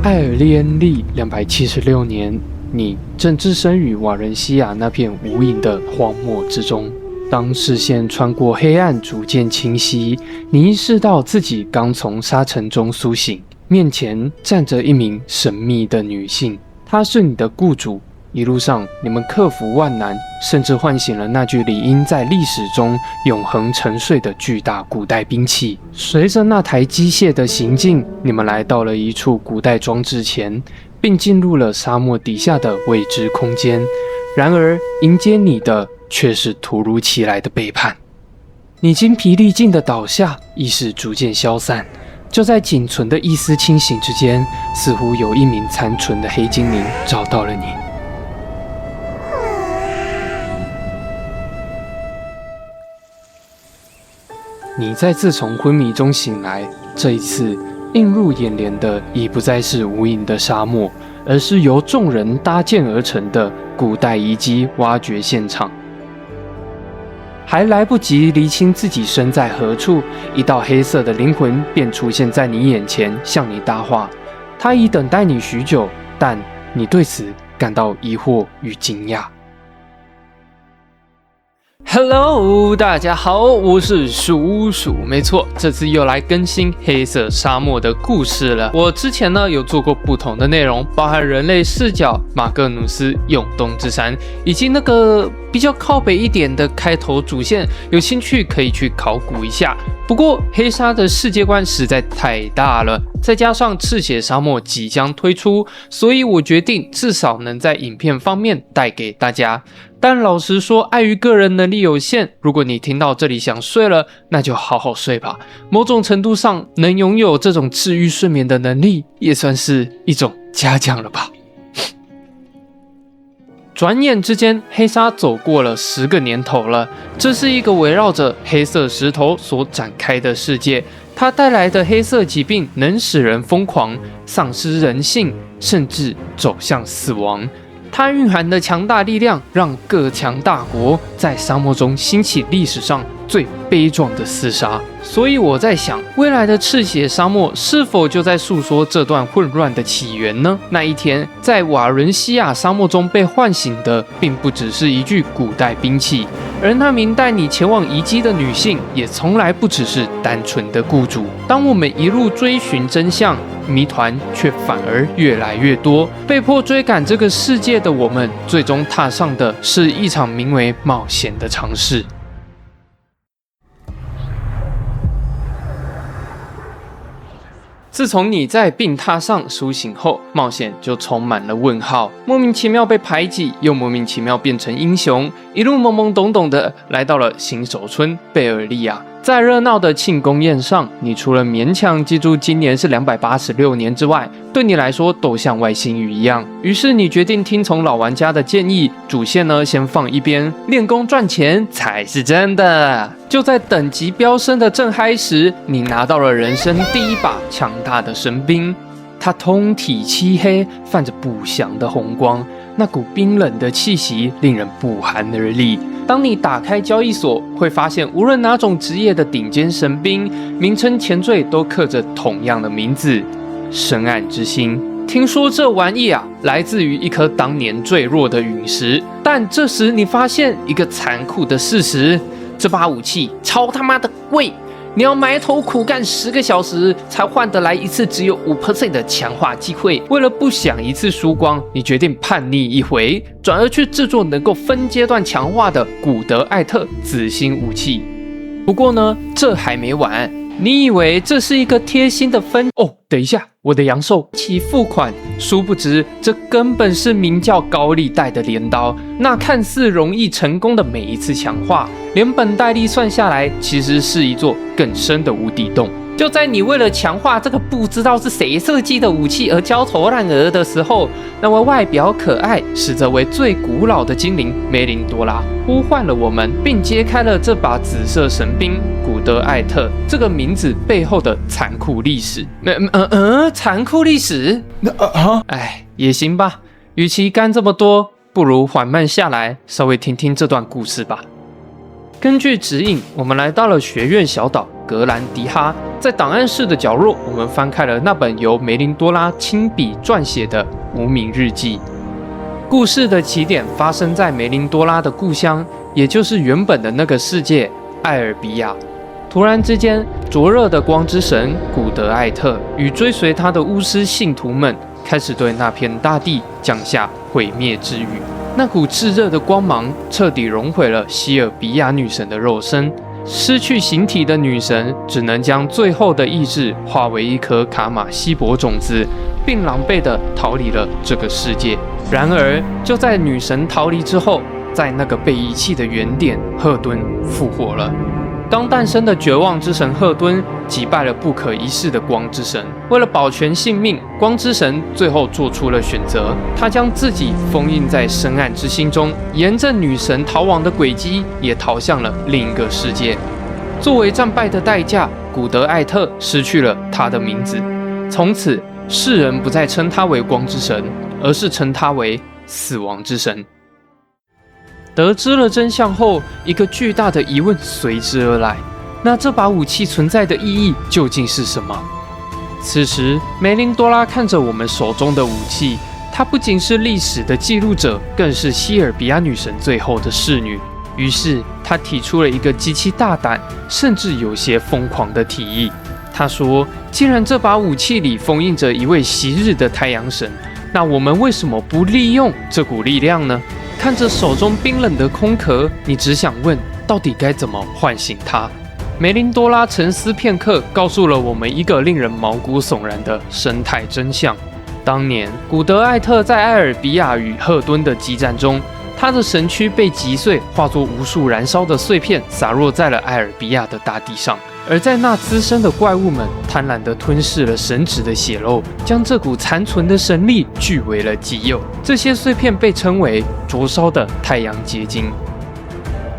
艾尔利恩历276年，你正置身于瓦伦西亚那片无垠的荒漠之中。当视线穿过黑暗逐渐清晰，你意识到自己刚从沙尘中苏醒，面前站着一名神秘的女性，她是你的雇主。一路上，你们克服万难，甚至唤醒了那具理应在历史中永恒沉睡的巨大古代兵器。随着那台机械的行进，你们来到了一处古代装置前，并进入了沙漠底下的未知空间。然而，迎接你的却是突如其来的背叛。你精疲力尽地倒下，意识逐渐消散。就在仅存的一丝清醒之间，似乎有一名残存的黑精灵找到了你。你再次从昏迷中醒来，这一次映入眼帘的已不再是无垠的沙漠，而是由众人搭建而成的古代遗迹挖掘现场。还来不及厘清自己身在何处，一道黑色的灵魂便出现在你眼前，向你搭话。他已等待你许久，但你对此感到疑惑与惊讶。Hello， 大家好，我是鼠鼠，没错，这次又来更新黑色沙漠的故事了。我之前呢有做过不同的内容，包含人类视角、马格努斯永冬之山，以及那个比较靠北一点的开头主线，有兴趣可以去考古一下。不过黑沙的世界观实在太大了，再加上赤血沙漠即将推出，所以我决定至少能在影片方面带给大家。但老实说，碍于个人能力有限，如果你听到这里想睡了，那就好好睡吧。某种程度上，能拥有这种治愈睡眠的能力，也算是一种嘉奖了吧。转眼之间，黑沙走过了10个年头了。这是一个围绕着黑色石头所展开的世界，它带来的黑色疾病能使人疯狂、丧失人性，甚至走向死亡。它蕴含的强大力量，让各强大国在沙漠中兴起历史上最悲壮的厮杀。所以我在想，未来的赤血沙漠是否就在诉说这段混乱的起源呢？那一天，在瓦伦西亚沙漠中被唤醒的，并不只是一具古代兵器，而那名带你前往遗迹的女性，也从来不只是单纯的雇主。当我们一路追寻真相，谜团却反而越来越多。被迫追赶这个世界的我们，最终踏上的是一场名为冒险的尝试。自从你在病榻上苏醒后，冒险就充满了问号，莫名其妙被排挤，又莫名其妙变成英雄，一路懵懵懂懂的来到了新手村贝尔利亚。在热闹的庆功宴上，你除了勉强记住今年是286年之外，对你来说都像外星语一样。于是你决定听从老玩家的建议，主线呢先放一边，练功赚钱才是真的。就在等级飙升的正嗨时，你拿到了人生第一把强大的神兵。它通体漆黑，泛着不祥的红光，那股冰冷的气息令人不寒而栗。当你打开交易所，会发现无论哪种职业的顶尖神兵，名称前缀都刻着同样的名字——深暗之心。听说这玩意来自于一颗当年坠落的陨石，但这时你发现一个残酷的事实：这把武器超他妈的贵！你要埋头苦干10个小时，才换得来一次只有 5% 的强化机会。为了不想一次输光，你决定叛逆一回，转而去制作能够分阶段强化的古德艾特紫星武器。不过呢，这还没完。你以为这是一个贴心的等一下，我的阳寿起付款，殊不知这根本是名叫高利贷的镰刀。那看似容易成功的每一次强化，连本带利算下来，其实是一座更深的无底洞。就在你为了强化这个不知道是谁设计的武器而焦头烂额的时候，那位外表可爱、实则为最古老的精灵梅林多拉呼唤了我们，并揭开了这把紫色神兵古德艾特这个名字背后的残酷历史。残酷历史？也行吧。与其干这么多，不如缓慢下来，稍微听听这段故事吧。根据指引，我们来到了学院小岛格兰迪哈。在档案室的角落，我们翻开了那本由梅林多拉亲笔撰写的无名日记。故事的起点发生在梅林多拉的故乡，也就是原本的那个世界艾尔比亚。突然之间，灼热的光之神古德艾特与追随他的巫师信徒们开始对那片大地降下毁灭之雨。那股炙热的光芒彻底融毁了希尔比亚女神的肉身，失去形体的女神只能将最后的意志化为一颗卡玛西博种子，并狼狈地逃离了这个世界。然而，就在女神逃离之后，在那个被遗弃的原点，赫敦复活了。刚诞生的绝望之神赫敦击败了不可一世的光之神，为了保全性命，光之神最后做出了选择，他将自己封印在深暗之心中，沿着女神逃亡的轨迹，也逃向了另一个世界。作为战败的代价，古德艾特失去了他的名字，从此世人不再称他为光之神，而是称他为死亡之神。得知了真相后，一个巨大的疑问随之而来：那这把武器存在的意义究竟是什么？此时，梅林多拉看着我们手中的武器，她不仅是历史的记录者，更是希尔比亚女神最后的侍女。于是，她提出了一个极其大胆，甚至有些疯狂的提议。她说：“既然这把武器里封印着一位昔日的太阳神，那我们为什么不利用这股力量呢？”看着手中冰冷的空壳，你只想问，到底该怎么唤醒它？梅林多拉沉思片刻，告诉了我们一个令人毛骨悚然的生态真相。当年，古德艾特在埃尔比亚与赫敦的激战中，他的神躯被击碎，化作无数燃烧的碎片，洒落在了埃尔比亚的大地上。而在那滋生的怪物们贪婪地吞噬了神旨的血肉，将这股残存的神力据为了己有。这些碎片被称为灼烧的太阳结晶。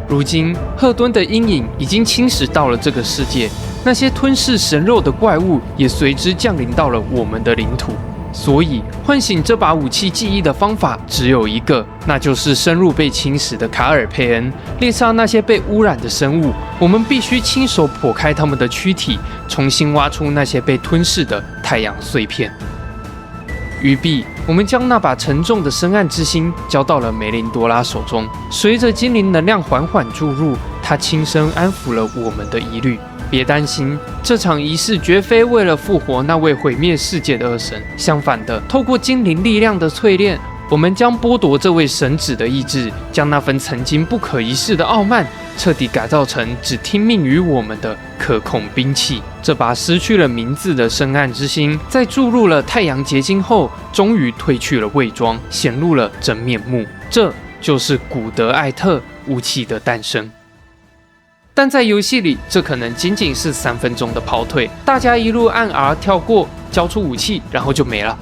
如今，赫敦的阴影已经侵蚀到了这个世界，那些吞噬神肉的怪物也随之降临到了我们的领土。所以，唤醒这把武器记忆的方法只有一个，那就是深入被侵蚀的卡尔佩恩，猎杀那些被污染的生物。我们必须亲手剖开它们的躯体，重新挖出那些被吞噬的太阳碎片。于毕，我们将那把沉重的深暗之心交到了梅林多拉手中，随着精灵能量缓缓注入，她轻声安抚了我们的疑虑。别担心，这场仪式绝非为了复活那位毁灭世界的恶神。相反的，透过精灵力量的淬炼，我们将剥夺这位神子的意志，将那份曾经不可一世的傲慢，彻底改造成只听命于我们的可控兵器。这把失去了名字的深暗之心，在注入了太阳结晶后，终于褪去了伪装，显露了真面目。这就是古德艾特武器的诞生。但在游戏里，这可能仅仅是3分钟的跑腿，大家一路按 R 跳过，交出武器，然后就没了。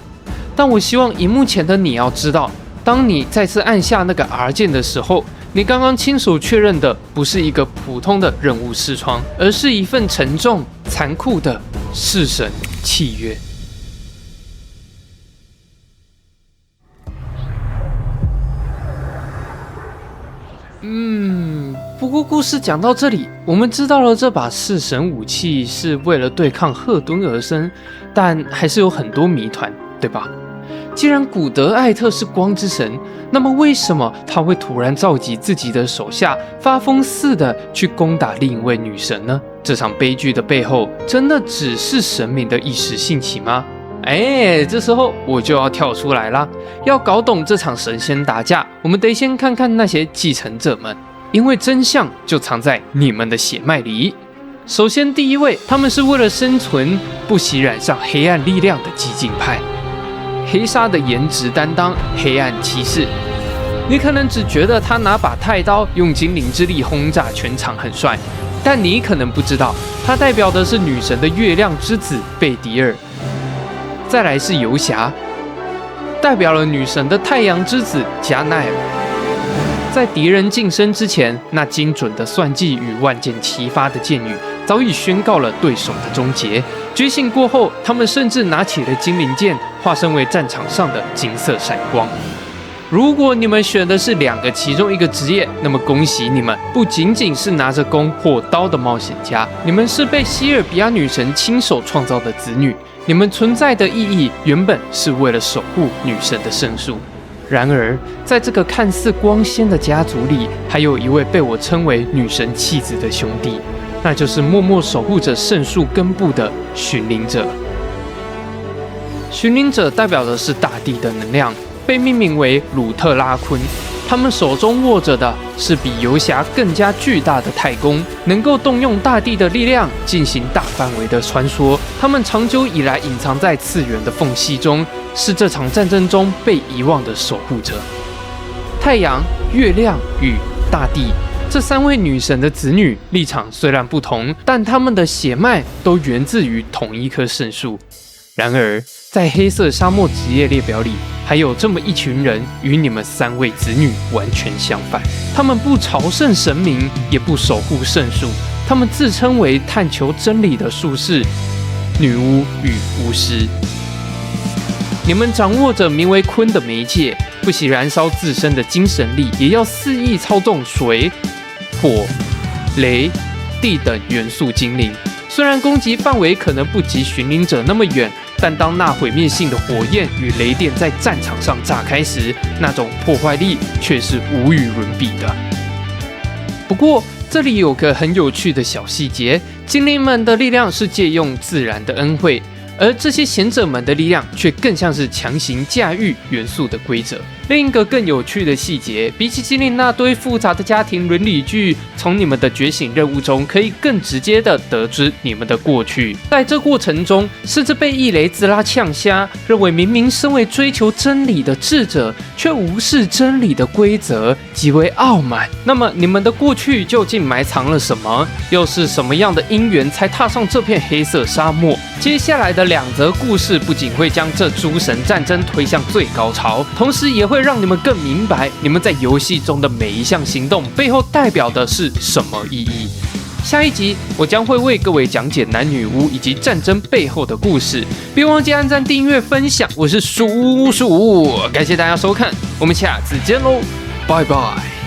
但我希望荧幕前的你要知道，当你再次按下那个 R 键的时候，你刚刚亲手确认的不是一个普通的任务视窗，而是一份沉重、残酷的弑神契约。不过故事讲到这里，我们知道了这把弑神武器是为了对抗赫敦而生，但还是有很多谜团，对吧？既然古德艾特是光之神，那么为什么他会突然召集自己的手下，发疯似的去攻打另一位女神呢？这场悲剧的背后，真的只是神明的一时兴起吗？这时候我就要跳出来啦！要搞懂这场神仙打架，我们得先看看那些继承者们，因为真相就藏在你们的血脉里。首先，第一位，他们是为了生存，不惜染上黑暗力量的激进派。黑鲨的颜值担当，黑暗骑士。你可能只觉得他拿把太刀，用精灵之力轰炸全场很帅，但你可能不知道，他代表的是女神的月亮之子贝迪尔。再来是游侠，代表了女神的太阳之子加奈尔。在敌人近身之前，那精准的算计与万箭齐发的箭雨，早已宣告了对手的终结。觉醒过后，他们甚至拿起了精灵剑，化身为战场上的金色闪光。如果你们选的是2个其中一个职业，那么恭喜你们，不仅仅是拿着弓或刀的冒险家，你们是被希尔比亚女神亲手创造的子女。你们存在的意义原本是为了守护女神的圣树。然而，在这个看似光鲜的家族里，还有一位被我称为女神弃子的兄弟，那就是默默守护着圣树根部的巡灵者。巡灵者代表的是大地的能量，被命名为鲁特拉昆。他们手中握着的是比游侠更加巨大的太弓，能够动用大地的力量进行大范围的穿梭。他们长久以来隐藏在次元的缝隙中，是这场战争中被遗忘的守护者。太阳、月亮与大地这3位女神的子女立场虽然不同，但她们的血脉都源自于同一棵圣树。然而，在黑色沙漠职业列表里，还有这么一群人与你们3位子女完全相反。他们不朝圣神明，也不守护圣树，他们自称为探求真理的术士、女巫与巫师。你们掌握着名为鲲的媒介，不惜燃烧自身的精神力，也要肆意操纵水、火、雷、地等元素精灵。虽然攻击范围可能不及巡灵者那么远，但当那毁灭性的火焰与雷电在战场上炸开时，那种破坏力却是无与伦比的。不过，这里有个很有趣的小细节，精灵们的力量是借用自然的恩惠，而这些贤者们的力量却更像是强行驾驭元素的规则。另一个更有趣的细节，比起精灵那堆复杂的家庭伦理剧，从你们的觉醒任务中可以更直接的得知你们的过去。在这过程中，甚至被异雷兹拉呛瞎，认为明明身为追求真理的智者，却无视真理的规则，极为傲慢。那么你们的过去究竟埋藏了什么？又是什么样的因缘才踏上这片黑色沙漠？接下来的2则故事不仅会将这诸神战争推向最高潮，同时也会让你们更明白你们在游戏中的每一项行动背后代表的是什么意义。下一集我将会为各位讲解男女巫以及战争背后的故事，别忘记按赞、订阅、分享。我是叔叔，感谢大家收看，我们下次见喽，拜拜。